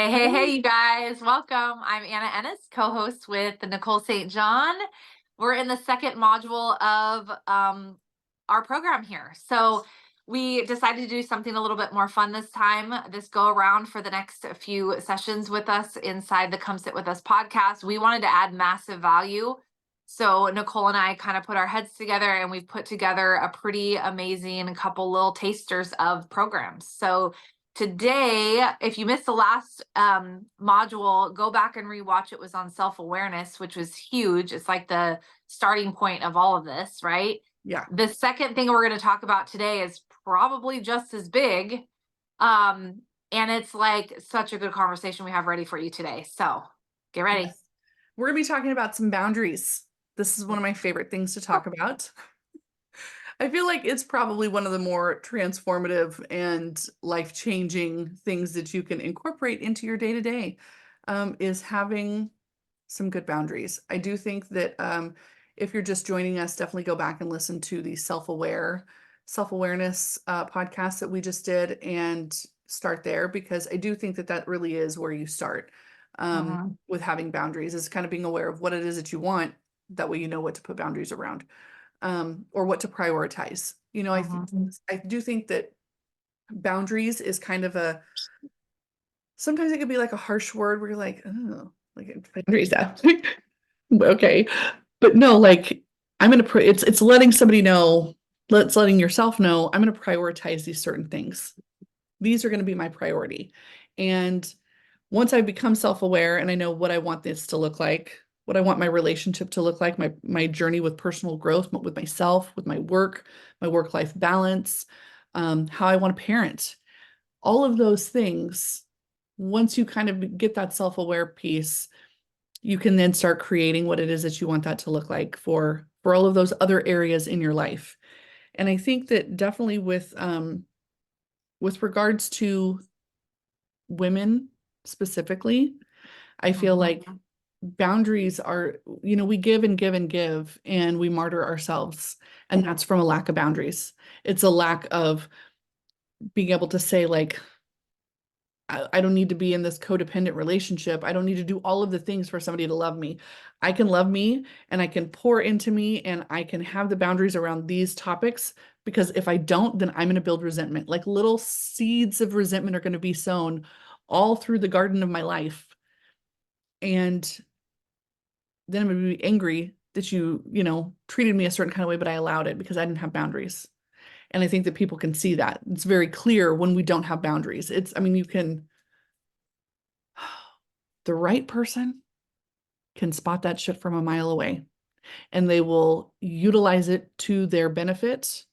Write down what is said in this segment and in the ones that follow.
Hey, you guys, welcome. I'm Anna Ennis, co-host with the Nicole St. We're in the second module of our program here. So we decided to do something a little bit more fun this time, this go around for the next few sessions with us inside the Come Sit With Us podcast. We wanted to add massive value. So Nicole and I kind of put our heads together and we've put together a pretty amazing couple little tasters of programs. So today, if you missed the last module, go back and rewatch. It was on self-awareness, which was huge. It's like the starting point of all of this, right? Yeah. The second thing we're going to talk about today is probably just as big. And it's like such a good conversation we have ready for you today. So get ready. Yes. We're going to be talking about some boundaries. This is one of my favorite things to talk about. I feel like it's probably one of the more transformative and life-changing things that you can incorporate into your day-to-day, is having some good boundaries. I do think that if you're just joining us, definitely go back and listen to the self-awareness podcast that we just did and start there, because I do think that that really is where you start with having boundaries, is kind of being aware of what it is that you want. That way you know what to put boundaries around. Or what to prioritize. I do think that boundaries is kind of sometimes it could be like a harsh word where you're like, oh, like boundaries out. Okay. But no, like it's letting somebody know, letting yourself know, I'm going to prioritize these certain things. These are going to be my priority. And once I become self-aware and I know what I want this to look like, what I want my relationship to look like, my journey with personal growth, with myself, with my work-life balance, how I want to parent, all of those things, once you kind of get that self-aware piece, you can then start creating what it is that you want that to look like for all of those other areas in your life. And I think that definitely with regards to women specifically, I feel like boundaries are, we give and give and give and we martyr ourselves. And that's from a lack of boundaries. It's a lack of being able to say, like, I don't need to be in this codependent relationship. I don't need to do all of the things for somebody to love me. I can love me and I can pour into me and I can have the boundaries around these topics, because if I don't, then I'm going to build resentment. Like little seeds of resentment are going to be sown all through the garden of my life. And then I'm going to be angry that you treated me a certain kind of way, but I allowed it because I didn't have boundaries. And I think that people can see that. It's very clear when we don't have boundaries. The right person can spot that shit from a mile away and they will utilize it to their benefit.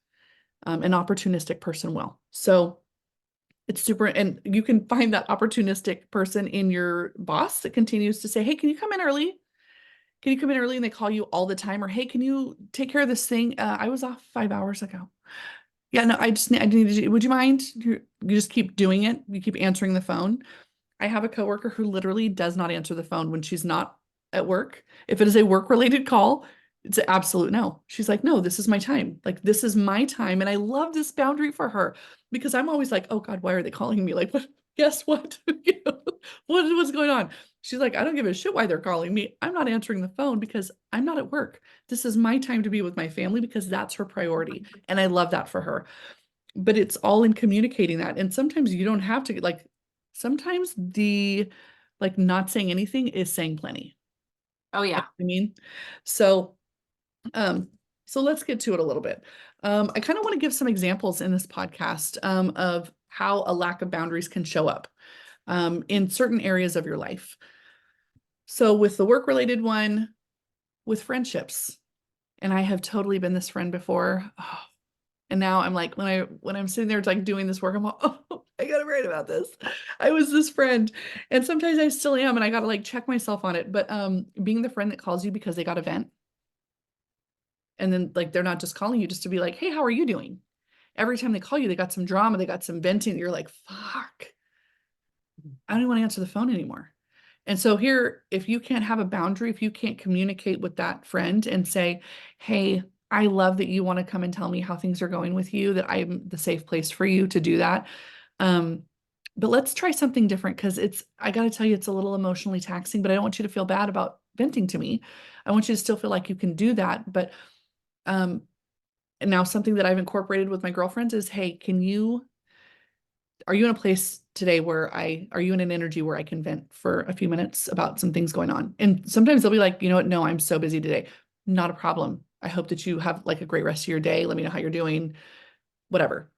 An opportunistic person will. So it's super, and you can find that opportunistic person in your boss that continues to say, hey, can you come in early? Can you come in early? And they call you all the time. Or, hey, can you take care of this thing? I was off 5 hours ago. Yeah, no, I need to, would you mind? You just keep doing it. You keep answering the phone. I have a coworker who literally does not answer the phone when she's not at work. If it is a work-related call, it's an absolute no. She's like, no, this is my time. Like, this is my time. And I love this boundary for her, because I'm always like, oh God, why are they calling me? Like, what? Guess what? What's going on? She's like, I don't give a shit why they're calling me. I'm not answering the phone because I'm not at work. This is my time to be with my family, because that's her priority. And I love that for her. But it's all in communicating that. And sometimes you don't have to, like, sometimes the not saying anything is saying plenty. Oh yeah. I mean, so so let's get to it a little bit. I kind of want to give some examples in this podcast of how a lack of boundaries can show up in certain areas of your life. So with the work-related one, with friendships, and I have totally been this friend before. Oh, and now I'm like, when I'm sitting there like doing this work, I'm like, oh, I gotta write about this. I was this friend, and sometimes I still am, and I gotta like check myself on it. But being the friend that calls you because they got a vent, and then like they're not just calling you just to be like, hey, how are you doing? Every time they call you, they got some drama, they got some venting. You're like, fuck, I don't even want to answer the phone anymore. And so here, if you can't have a boundary, if you can't communicate with that friend and say, hey, I love that you want to come and tell me how things are going with you, that I'm the safe place for you to do that. But let's try something different because I got to tell you, it's a little emotionally taxing, but I don't want you to feel bad about venting to me. I want you to still feel like you can do that. But um, and now something that I've incorporated with my girlfriends is, hey, are you in a place today are you in an energy where I can vent for a few minutes about some things going on? And sometimes they'll be like, you know what? No, I'm so busy today. Not a problem. I hope that you have like a great rest of your day. Let me know how you're doing, whatever.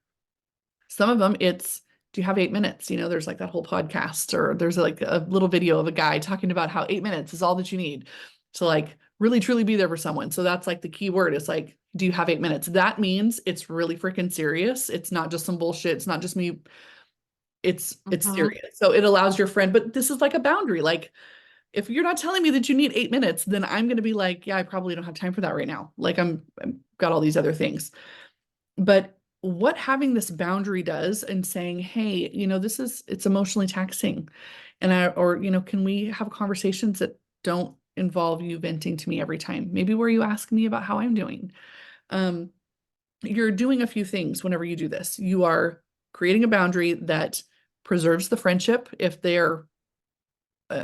Some of them do you have 8 minutes? There's like that whole podcast, or there's like a little video of a guy talking about how 8 minutes is all that you need to like really truly be there for someone. So that's like the key word. It's like, do you have 8 minutes? That means it's really freaking serious. It's not just some bullshit. It's not just me. It's Mhm. serious. So it allows your friend, but this is like a boundary. Like if you're not telling me that you need 8 minutes, then I'm going to be like, yeah, I probably don't have time for that right now. Like I'm got all these other things. But what having this boundary does and saying, hey, it's emotionally taxing. Can we have conversations that don't involve you venting to me every time? Maybe where you ask me about how I'm doing. Um, you're doing a few things whenever you do this. You are creating a boundary that preserves the friendship if they're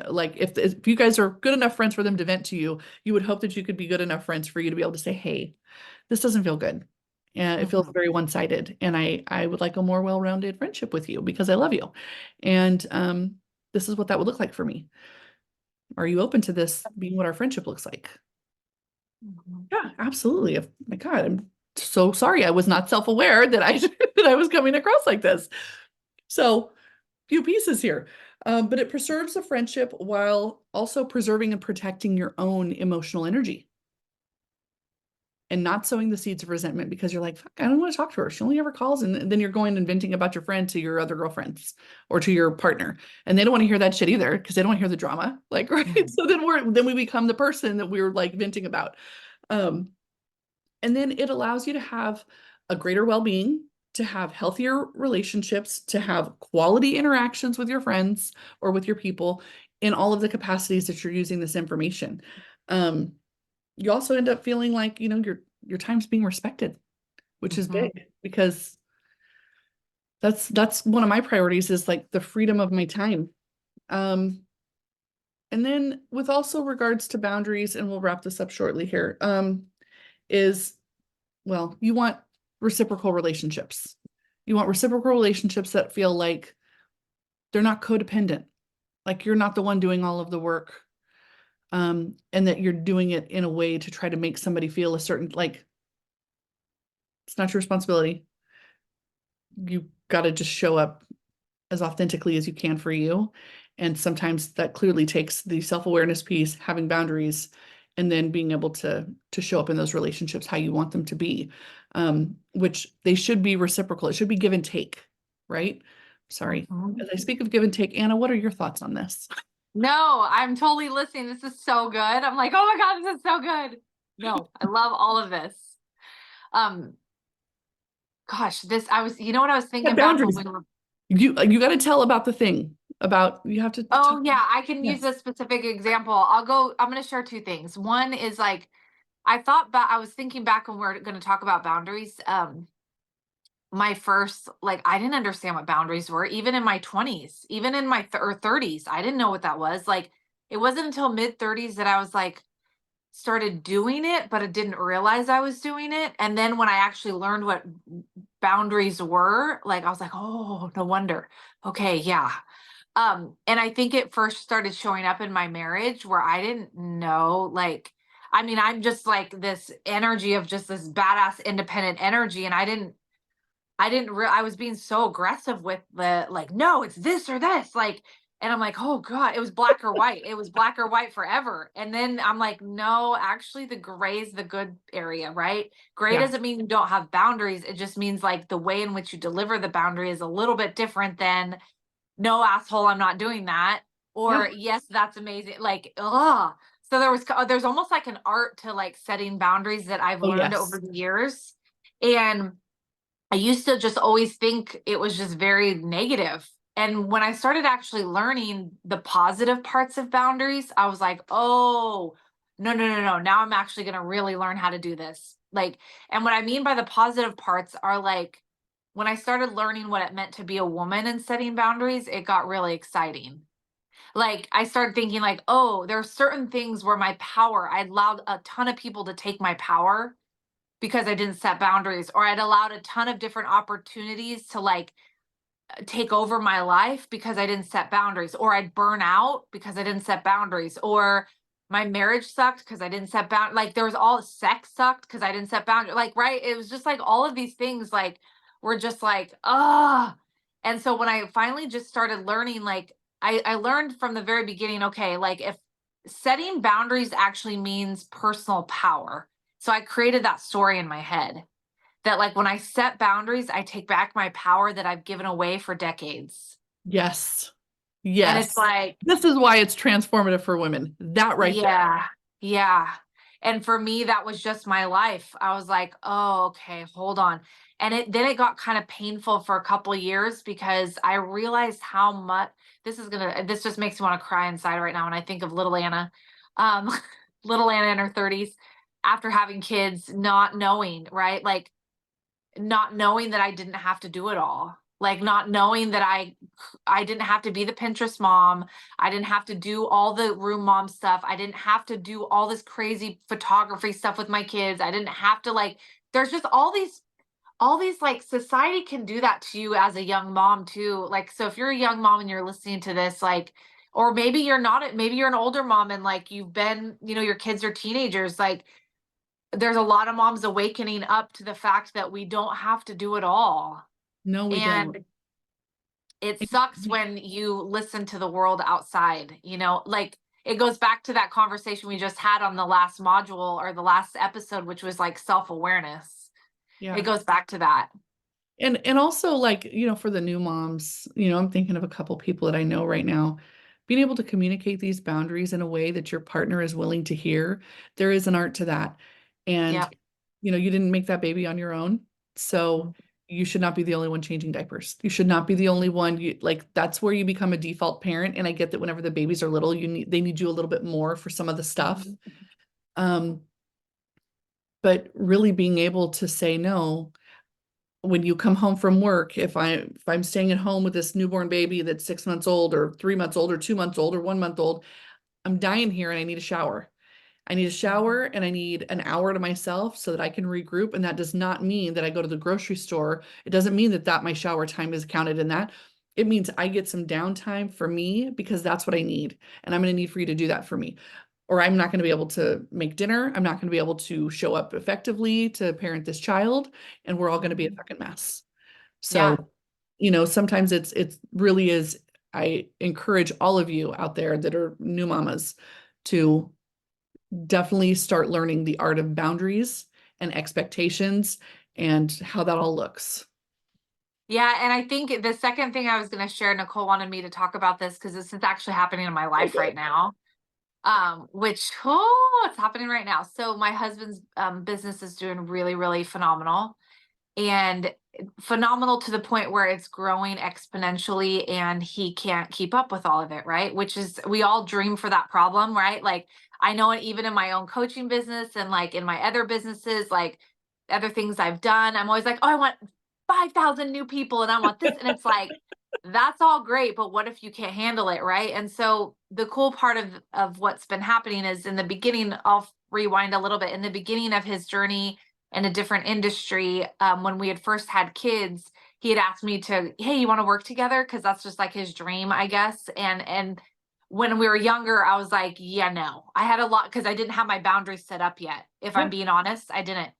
like if you guys are good enough friends for them to vent to you, you would hope that you could be good enough friends for you to be able to say, hey, this doesn't feel good. And it feels Mhm. very one-sided. And I would like a more well-rounded friendship with you because I love you. And this is what that would look like for me. Are you open to this being what our friendship looks like? Mhm. Yeah, absolutely. My God, I'm so sorry. I was not self-aware that I that I was coming across like this. So few pieces here. But it preserves the friendship while also preserving and protecting your own emotional energy and not sowing the seeds of resentment because you're like, fuck, I don't want to talk to her. She only ever calls. And then you're going and venting about your friend to your other girlfriends or to your partner. And they don't want to hear that shit either because they don't want to hear the drama. Like, right. Mhm. So then we become the person that we're like venting about. Um, and then it allows you to have a greater well-being, to have healthier relationships, to have quality interactions with your friends or with your people in all of the capacities that you're using this information. Um, you also end up feeling like, your time's being respected, which is big Mhm. because that's one of my priorities is like the freedom of my time. Um, and then with also regards to boundaries, and we'll wrap this up shortly here, is well, you want reciprocal relationships. You want reciprocal relationships that feel like they're not codependent, like you're not the one doing all of the work, and that you're doing it in a way to try to make somebody feel a certain, like, it's not your responsibility. You got to just show up as authentically as you can for you. And sometimes that clearly takes the self-awareness piece, having boundaries, and then being able to show up in those relationships how you want them to be, which they should be reciprocal. It should be give and take, right? Sorry. Mhm. As I speak of give and take, Anna, what are your thoughts on this? No, I'm totally listening. This is so good. I'm like, oh my God, this is so good. No, I love all of this. Um, gosh, you know what I was Yeah, thinking back when boundaries. we were, You got to tell about the thing about you have to talk. oh yeah, I can use Yes. a specific example. I'm going to share two things. One is like, I was thinking back when we're going to talk about boundaries. My first, like, I didn't understand what boundaries were, even in my 20s, even in my or 30s. I didn't know what that was. Like, it wasn't until mid 30s that I was like, started doing it, but I didn't realize I was doing it. And then when I actually learned what boundaries were, like, I was like, oh, no wonder. Okay, yeah. And I think it first started showing up in my marriage where I didn't know, like, I mean, I'm just like this energy of just this badass independent energy. And I was being so aggressive with the like, no, it's this or this. Like, and I'm like, oh God, it was black or white. It was black or white forever. And then I'm like, no, actually the gray is the good area, right? Gray Yeah. doesn't mean you don't have boundaries. It just means like the way in which you deliver the boundary is a little bit different than no asshole, I'm not doing that. Yeah. Or yes, that's amazing. Like, so there's almost like an art to like setting boundaries that I've Oh, learned yes. over the years. And I used to just always think it was just very negative. And when I started actually learning the positive parts of boundaries, I was like, oh, no, no, no, no. Now I'm actually going to really learn how to do this. Like, and what I mean by the positive parts are like, when I started learning what it meant to be a woman and setting boundaries, it got really exciting. Like I started thinking like, oh, there are certain things where my power, I allowed a ton of people to take my power because I didn't set boundaries, or I'd allowed a ton of different opportunities to like take over my life because I didn't set boundaries, or I'd burn out because I didn't set boundaries, or my marriage sucked because I didn't set boundaries. Like there was all sex sucked because I didn't set boundaries. Like, right. It was just like all of these things like were just like, ah. And so when I finally just started learning, like I learned from the very beginning, okay, like if setting boundaries actually means personal power. So I created that story in my head that like when I set boundaries, I take back my power that I've given away for decades. Yes. And it's Yes. like, This is why it's transformative for women. That right there. yeah, yeah. And for me, that was just my life. I was like, oh, okay, hold on. And it got kind of painful for a couple years because I realized how much this just makes me want to cry inside right now when I think of little Anna. Um, little Anna in her 30s after having kids, not knowing, right? Like not knowing that I didn't have to do it all. Like not knowing that I didn't have to be the Pinterest mom. I didn't have to do all the room mom stuff. I didn't have to do all this crazy photography stuff with my kids. I didn't have to like there's just all these like society can do that to you as a young mom too. Like so if you're a young mom and you're listening to this like or maybe you're not maybe you're an older mom and like you've been, your kids are teenagers like there's a lot of moms awakening up to the fact that we don't have to do it all. No, we don't. And it sucks when you listen to the world outside, like it goes back to that conversation we just had on the last module or the last episode, which was like self-awareness. It Yeah. goes back to that. And also like, for the new moms, I'm thinking of a couple people that I know right now, being able to communicate these boundaries in a way that your partner is willing to hear. There is an art to that. And, Yep. you didn't make that baby on your own. So you should not be the only one changing diapers. You should not be the only one. You like that's where you become a default parent. And I get that whenever the babies are little, they need you a little bit more for some of the stuff. Mhm. Um, but really being able to say no when you come home from work, if I'm staying at home with this newborn baby that's 6 months old or 3 months old or 2 months old or 1 month old, I'm dying here and I need a shower. I need a shower and I need an hour to myself so that I can regroup. And that does not mean that I go to the grocery store. It doesn't mean that my shower time is counted in that. It means I get some downtime for me because that's what I need. And I'm going to need for you to do that for me. Or I'm not going to be able to make dinner. I'm not going to be able to show up effectively to parent this child. And we're all going to be a fucking mess. Yeah. So, sometimes it really is. I encourage all of you out there that are new mamas to definitely start learning the art of boundaries and expectations and how that all looks. Yeah. And I think the second thing I was going to share, Nicole wanted me to talk about this because this is actually happening in my life right now. Which it's happening right now. So my husband's business is doing really, really phenomenal. And phenomenal to the point where it's growing exponentially and he can't keep up with all of it, right? Which is we all dream for that problem, right? Like I know it even in my own coaching business and like in my other businesses, like other things I've done, I'm always like, oh, I want 5,000 new people and I want this. And it's like, that's all great, but what if you can't handle it, right? And so the cool part of what's been happening is in the beginning, I'll rewind a little bit. In the beginning of his journey in a different industry, when we had first had kids, he had asked me to, hey, you want to work together? Because that's just like his dream, I guess. And when we were younger, I was like, yeah, no. I had a lot because I didn't have my boundaries set up yet. If I'm Yeah. being honest, I didn't.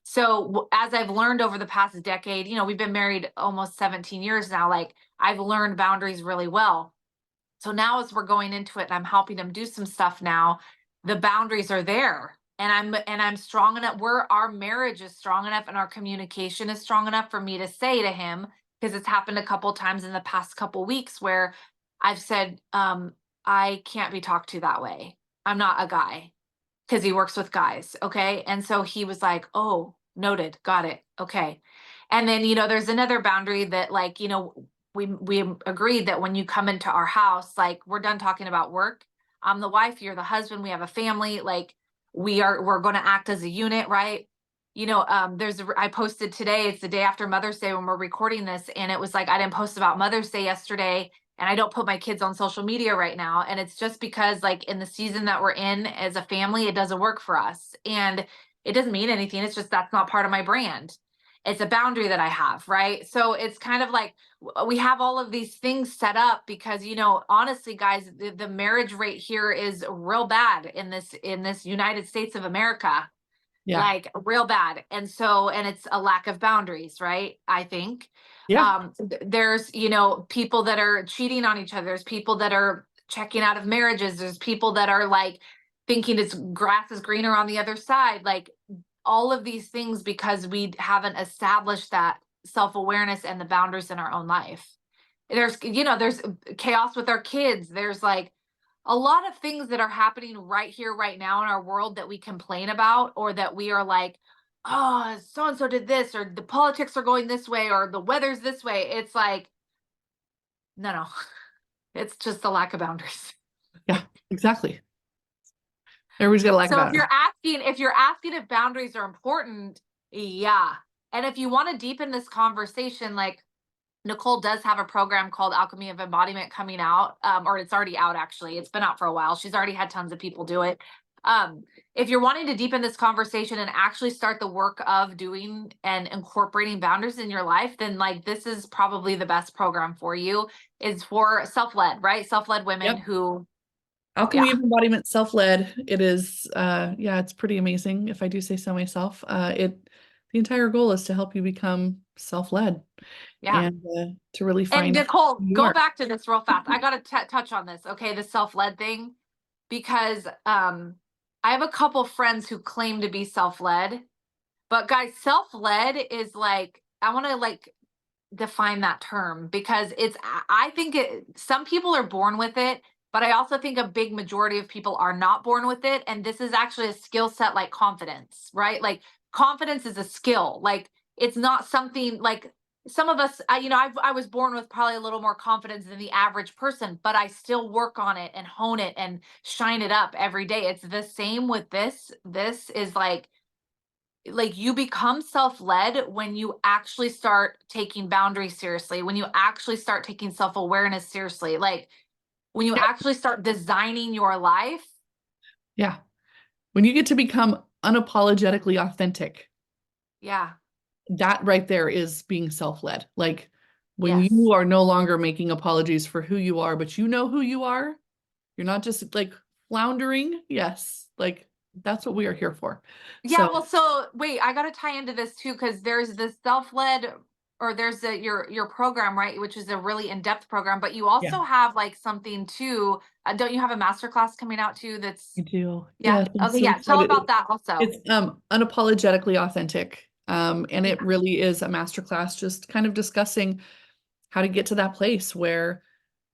So as I've learned over the past decade, we've been married almost 17 years now, like I've learned boundaries really well. So now as we're going into it and I'm helping him do some stuff now, the boundaries are there. And I'm strong enough where our marriage is strong enough and our communication is strong enough for me to say to him, because it's happened a couple times in the past couple weeks where I've said, I can't be talked to that way. I'm not a guy because he works with guys. Okay. And so he was like, oh, noted. Got it. Okay. And then, there's another boundary that like, we agreed that when you come into our house, like we're done talking about work. I'm the wife, you're the husband, we have a family, like we're going to act as a unit, right? I posted today, it's the day after Mother's Day when we're recording this, and it was like, I didn't post about Mother's Day yesterday, and I don't put my kids on social media right now. And it's just because, like, in the season that we're in as a family, it doesn't work for us. And it doesn't mean anything. It's just that's not part of my brand. It's a boundary that I have, right? So it's kind of like we have all of these things set up because, honestly, guys, the marriage rate here is real bad in this United States of America. Yeah. Like real bad. And it's a lack of boundaries, right? I think. Yeah. There's, people that are cheating on each other. There's people that are checking out of marriages. There's people that are like thinking it's grass is greener on the other side. Like all of these things because we haven't established that self-awareness and the boundaries in our own life. There's chaos with our kids. There's like a lot of things that are happening right here, right now in our world that we complain about, or that we are like, oh, so and so did this, or the politics are going this way, or the weather's this way. It's like, no, it's just a lack of boundaries. Yeah, exactly. Everybody's got a lack of So boundaries. if you're asking if boundaries are important, yeah. And if you want to deepen this conversation, like Nicole does have a program called Alchemy of Embodiment coming out, or it's already out actually. It's been out for a while. She's already had tons of people do it. If you're wanting to deepen this conversation and actually start the work of doing and incorporating boundaries in your life, then like this is probably the best program for you. Is for self-led, right? Self-led women Yep. who, Alchemy of Embodiment, self-led. It is, yeah, it's pretty amazing if I do say so myself. The entire goal is to help you become self-led yeah. and to really And find Nicole, who you go are. back to this real fast. I got to touch on this, okay? The self-led thing, because I have a couple friends who claim to be self-led, but guys, self-led is like, I want to like define that term because I think some people are born with it, but I also think a big majority of people are not born with it. And this is actually a skill set like confidence, right? Like confidence is a skill. Like it's not something like some of us, I was born with probably a little more confidence than the average person, but I still work on it and hone it and shine it up every day. It's the same with this. This is like you become self-led when you actually start taking boundaries seriously, when you actually start taking self-awareness seriously, like when you Yep. actually start designing your life. Yeah. When you get to become unapologetically authentic, Yeah. that right there is being self-led. Like when Yes. you are no longer making apologies for who you are, but you know who you are, you're not just like floundering. Yes. Like that's what we are here for. Yeah, So well, so wait, I got to tie into this too because there's this self-led, or there's your program, right, which is a really in-depth program, but you yeah, also have like something too. Don't you have a master class coming out too that's I do. yeah, Yes, I'm okay, so yeah, tell excited. about that also. It's unapologetically authentic. And it Yeah. really is a masterclass just kind of discussing how to get to that place where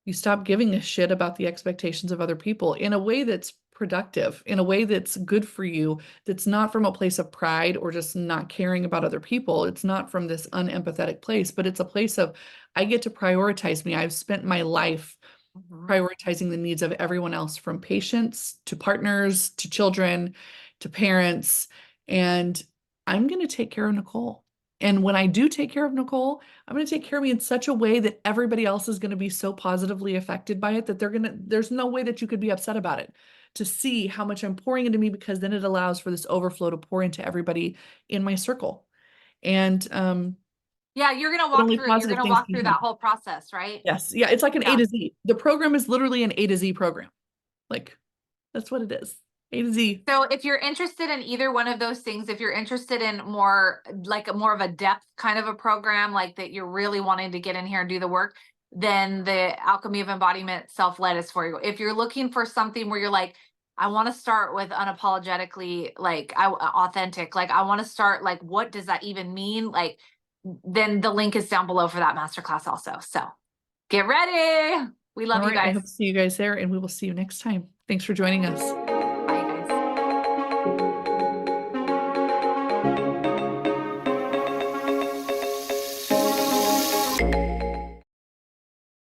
you stop giving a shit about the expectations of other people in a way that's productive, in a way that's good for you, that's not from a place of pride or just not caring about other people. It's not from this unempathetic place, but it's a place of, I get to prioritize me. I've spent my life Mhm. prioritizing the needs of everyone else, from patients to partners to children to parents. And I'm going to take care of Nicole. And when I do take care of Nicole, I'm going to take care of me in such a way that everybody else is going to be so positively affected by it that there's no way that you could be upset about it. To see how much I'm pouring into me, because then it allows for this overflow to pour into everybody in my circle. And Yeah, only you're positive gonna things walk can through that happen. whole process, right? Yes. Yeah. It's like an A Yeah. to Z. The program is literally an A to Z program. Like that's what it is. A to Z. So if you're interested in either one of those things, if you're interested in more like more of a depth kind of a program, like that you're really wanting to get in here and do the work, then the Alchemy of Embodiment self-led is for you. If you're looking for something where you're like, I want to start with unapologetically, like authentic, like I want to start like, what does that even mean? Like, then the link is down below for that masterclass also. So get ready. We love All you right. I guys. hope to see you guys there, and we will see you next time. Thanks for joining us.